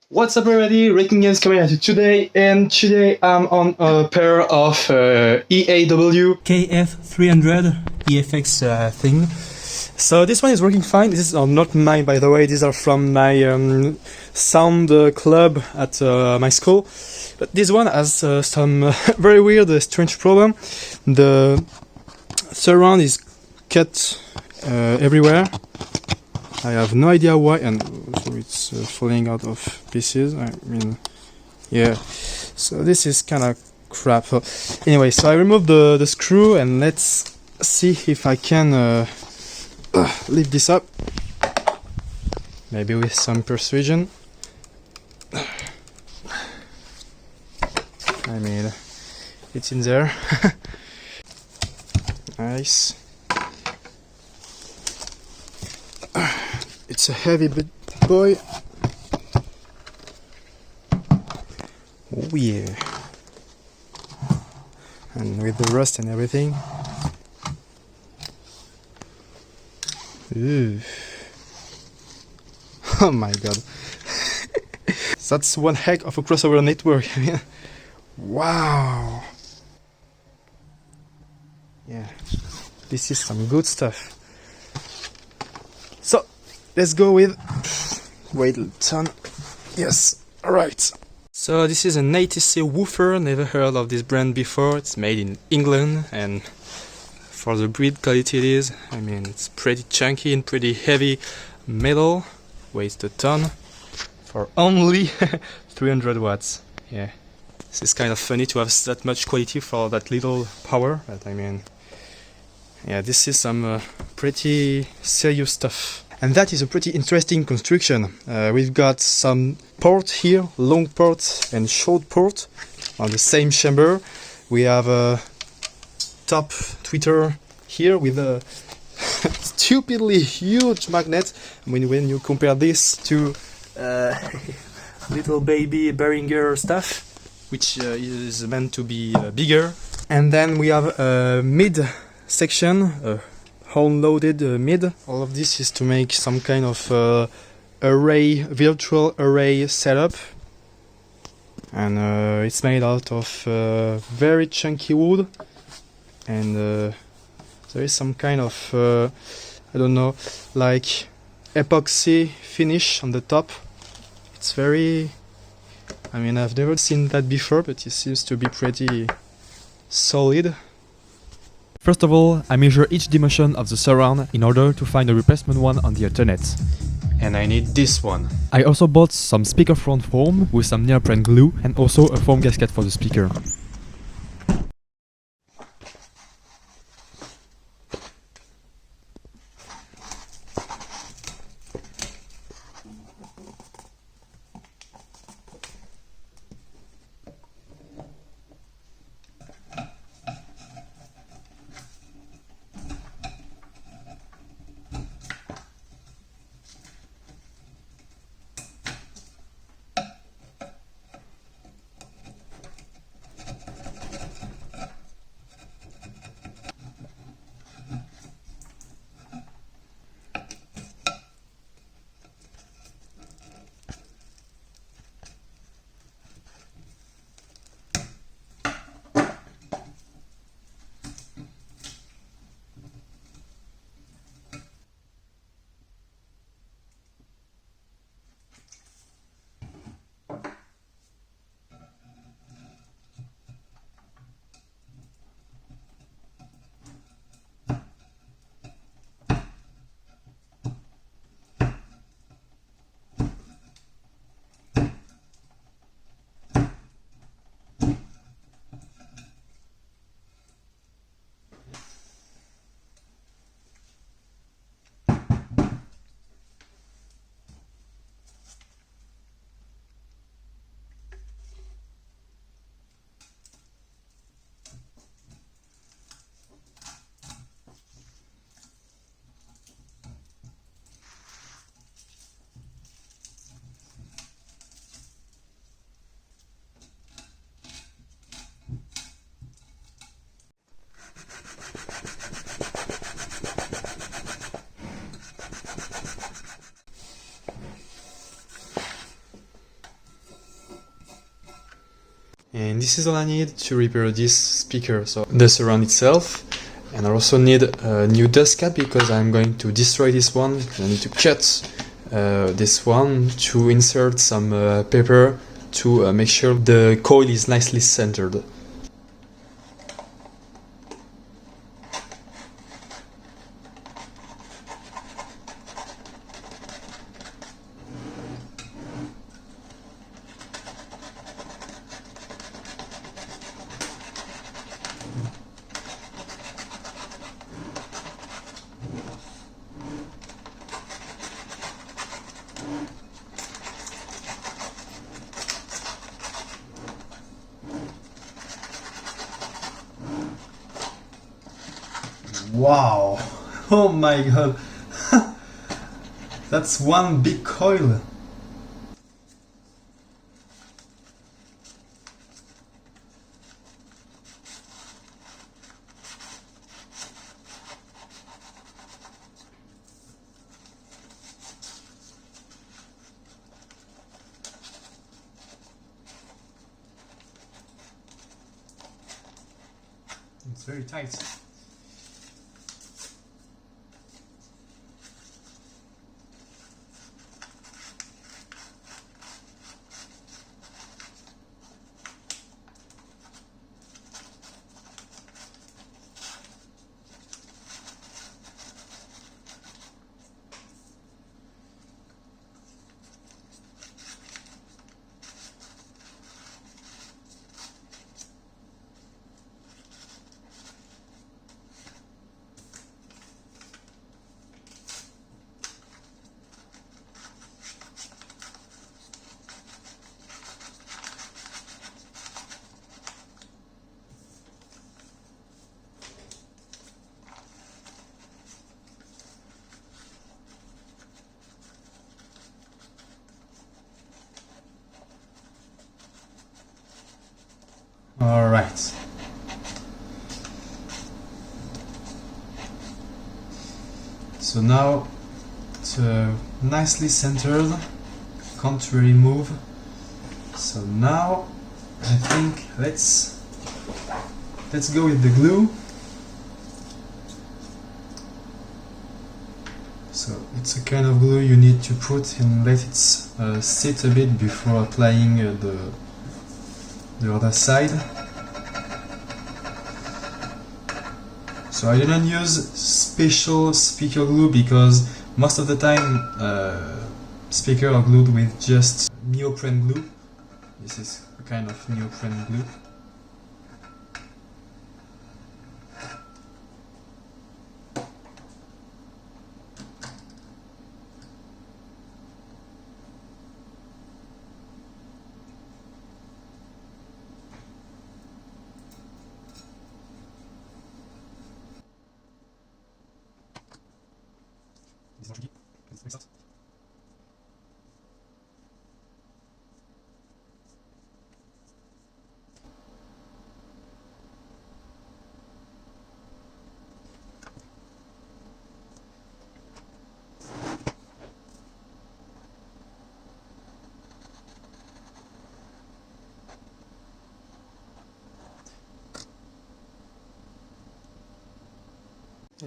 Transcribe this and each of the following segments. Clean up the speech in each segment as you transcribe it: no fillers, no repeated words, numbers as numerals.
What's up everybody, Raking Games coming at you today, and today I'm on a pair of EAW kf300 EFX thing. So this one is working fine. This is not mine, by the way. These are from my sound club at my school. But this one has some very weird, strange problem. The surround is cut everywhere. I have no idea why, and so it's falling out of pieces. I mean, yeah. So this is kind of crap. So anyway, so I removed the screw, and let's see if I can lift this up. Maybe with some persuasion. I mean, it's in there. Nice. It's a heavy boy. Oh yeah. And with the rust and everything. Ooh. Oh my god. That's one heck of a crossover network. I mean, wow. Yeah. This is some good stuff. So let's go with wait a ton. Yes, alright. So this is an ATC woofer, never heard of this brand before. It's made in England, and for the breed quality it is, I mean, it's pretty chunky and pretty heavy metal, weighs a ton for only 300 watts. Yeah, this is kind of funny to have that much quality for that little power, but I mean, yeah, this is some pretty serious stuff. And that is a pretty interesting construction. We've got some port here, long port and short port on the same chamber. We have a top tweeter here with a stupidly huge magnet. I mean, when you compare this to little baby Behringer stuff, which is meant to be bigger. And then we have a mid section, horn-loaded mid. All of this is to make some kind of array, virtual array setup, and it's made out of very chunky wood, and there is some kind of I don't know, like epoxy finish on the top. It's very, I mean, I've never seen that before, but it seems to be pretty solid. First of all, I measure each dimension of the surround in order to find a replacement one on the alternate. And I need this one. I also bought some speaker front foam with some neoprene glue and also a foam gasket for the speaker. And this is all I need to repair this speaker, so the surround itself. And I also need a new dust cap because I'm going to destroy this one. I need to cut this one to insert some paper to make sure the coil is nicely centered. Wow! Oh my god! That's one big coil! It's very tight. All right. So now it's nicely centered, can't really move. So now I think let's go with the glue. So it's a kind of glue you need to put and let it sit a bit before applying the other side. So I didn't use special speaker glue because most of the time speakers are glued with just neoprene glue. This is a kind of neoprene glue.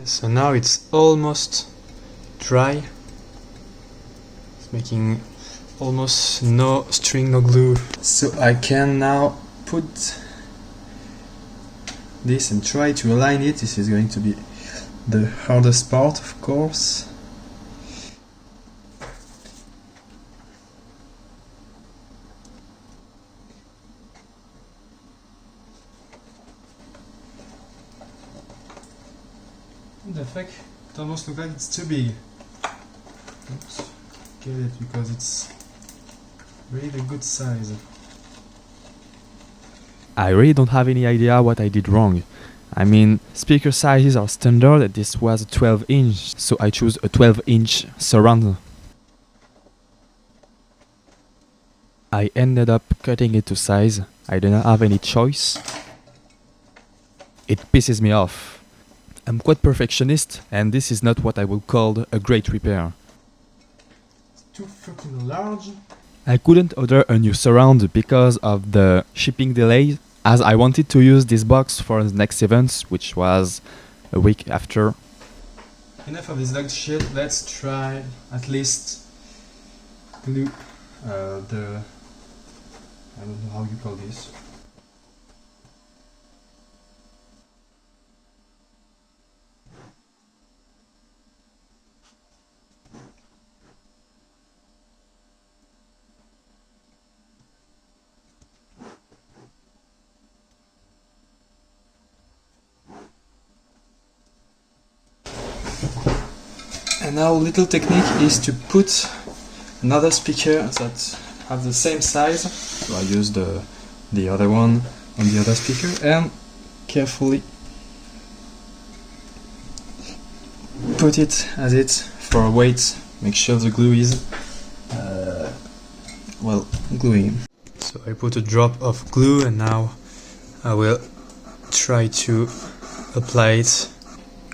So now it's almost dry. It's making almost no string, no glue. So I can now put this and try to align it. This is going to be the hardest part, of course. What the heck? It almost looks like it's too big. Oops. Get it because it's really a good size. I really don't have any idea what I did wrong. I mean, speaker sizes are standard, this was a 12-inch, so I chose a 12-inch surround. I ended up cutting it to size. I didn't have any choice. It pisses me off. I'm quite perfectionist, and this is not what I would call a great repair. It's too freaking large. I couldn't order a new surround because of the shipping delay, as I wanted to use this box for the next event, which was a week after. Enough of this dog shit, let's try at least glue the... I don't know how you call this. And now little technique is to put another speaker that have the same size. So I use the other one on the other speaker and carefully put it as it for weight. Make sure the glue is well gluing. So I put a drop of glue and now I will try to apply it.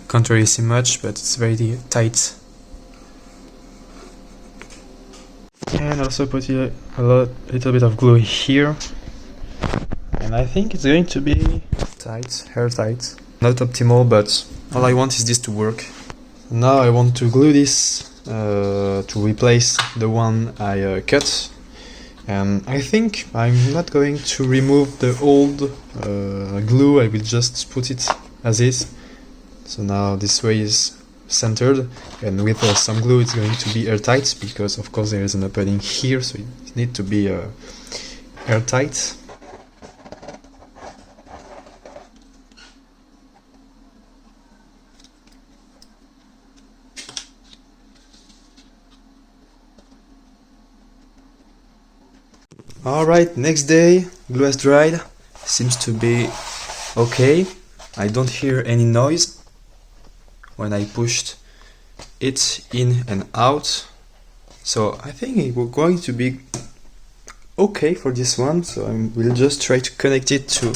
Can't really see much, but it's very tight. And also put a little bit of glue here. And I think it's going to be tight, airtight. Not optimal, but all I want is this to work. Now I want to glue this to replace the one I cut. And I think I'm not going to remove the old glue, I will just put it as is. So now this way is centered, and with some glue it's going to be airtight, because of course there is an opening here, so it needs to be airtight. Alright, next day, glue has dried, seems to be okay. I don't hear any noise when I pushed it in and out, so I think it will going to be okay for this one. So I will just try to connect it to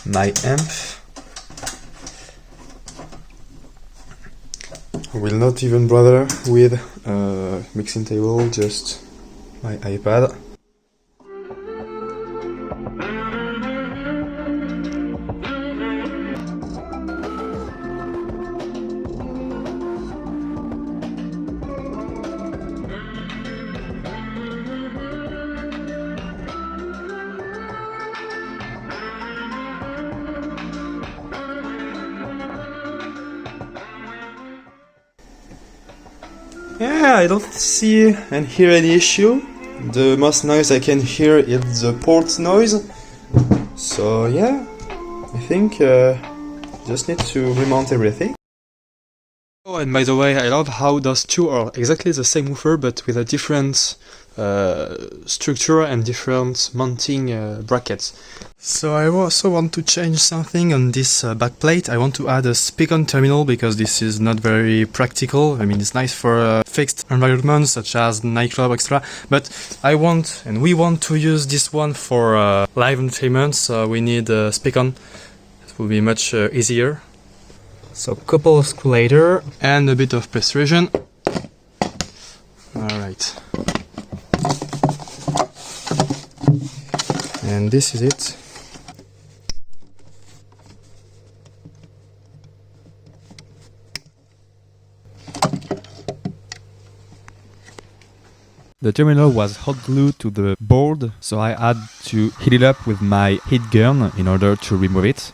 my amp. I will not even bother with mixing table, just my iPad. Yeah, I don't see and hear any issue. The most noise I can hear is the port noise. So yeah, I think just need to remount everything. Oh, and by the way, I love how those two are exactly the same woofer, but with a different structure and different mounting brackets. So I also want to change something on this back plate. I want to add a speak-on terminal, because this is not very practical. I mean, it's nice for fixed environments such as nightclub, etc. But I want, and we want to use this one for live entertainment, so we need a speak-on. It will be much easier. So couple of screws later and a bit of precision. Alright. And this is it. The terminal was hot glued to the board, so I had to heat it up with my heat gun in order to remove it.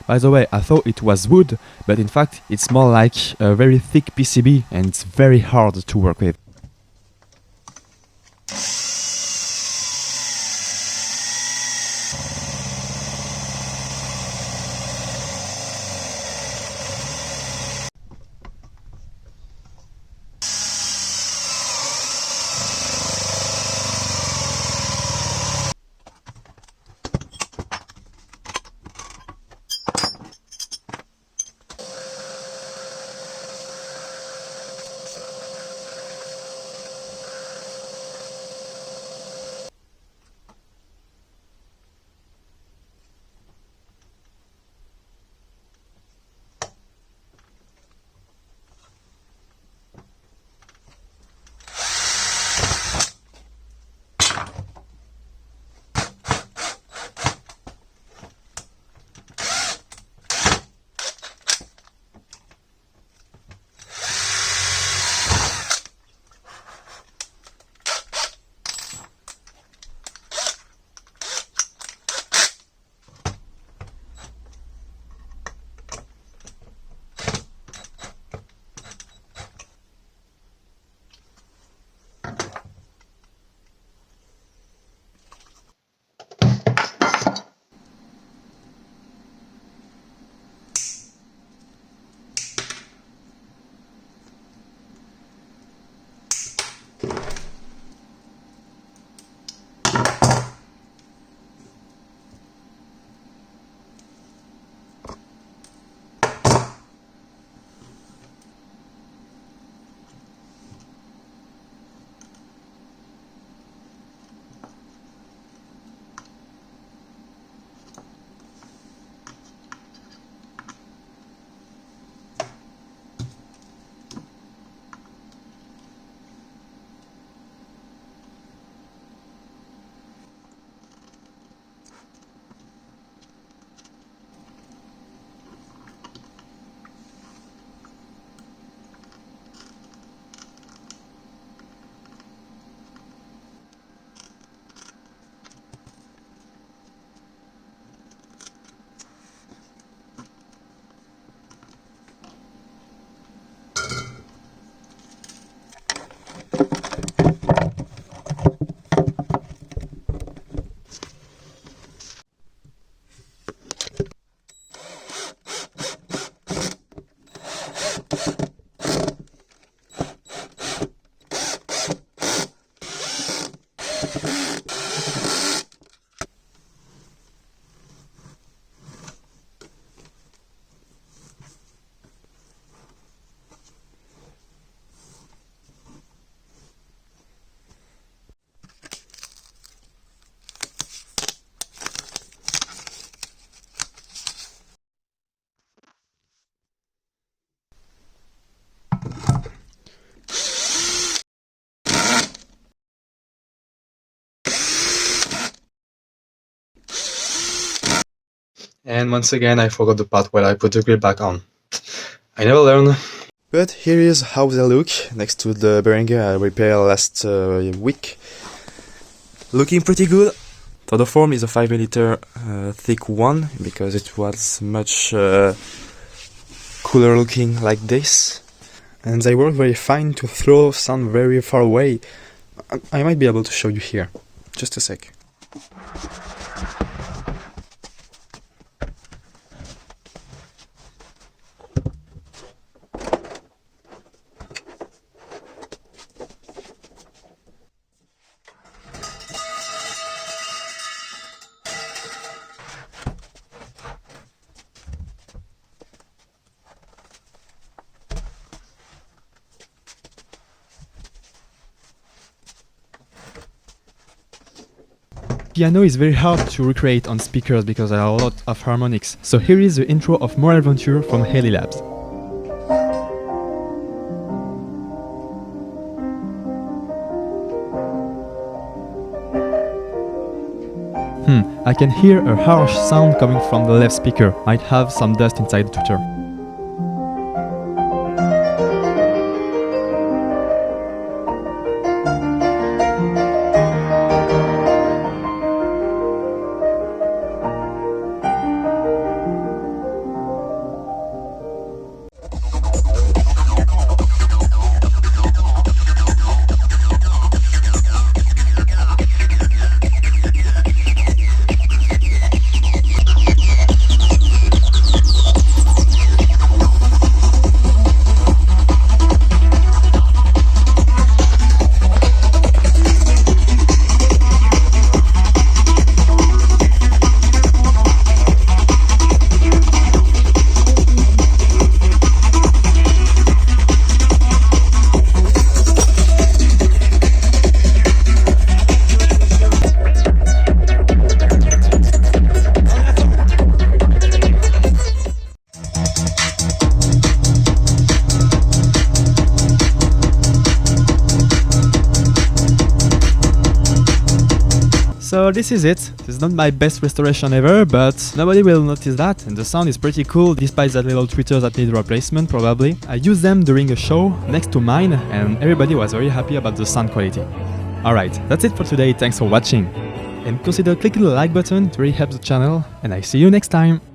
By the way, I thought it was wood, but in fact it's more like a very thick PCB and it's very hard to work with. And once again, I forgot the part where I put the grip back on. I never learn. But here is how they look next to the bearing I repaired last week. Looking pretty good. So the form is a 5mm thick one because it was much cooler looking like this. And they work very fine to throw sound very far away. I might be able to show you here. Just a sec. Piano is very hard to recreate on speakers because there are a lot of harmonics, so here is the intro of More Adventure from Halley Labs. I can hear a harsh sound coming from the left speaker, might have some dust inside the tweeter. So this is it. It's not my best restoration ever, but nobody will notice that, and the sound is pretty cool despite that little tweeter that needs replacement probably. I used them during a show next to mine, and everybody was very happy about the sound quality. Alright, that's it for today, thanks for watching. And consider clicking the like button, it really helps the channel, and I see you next time!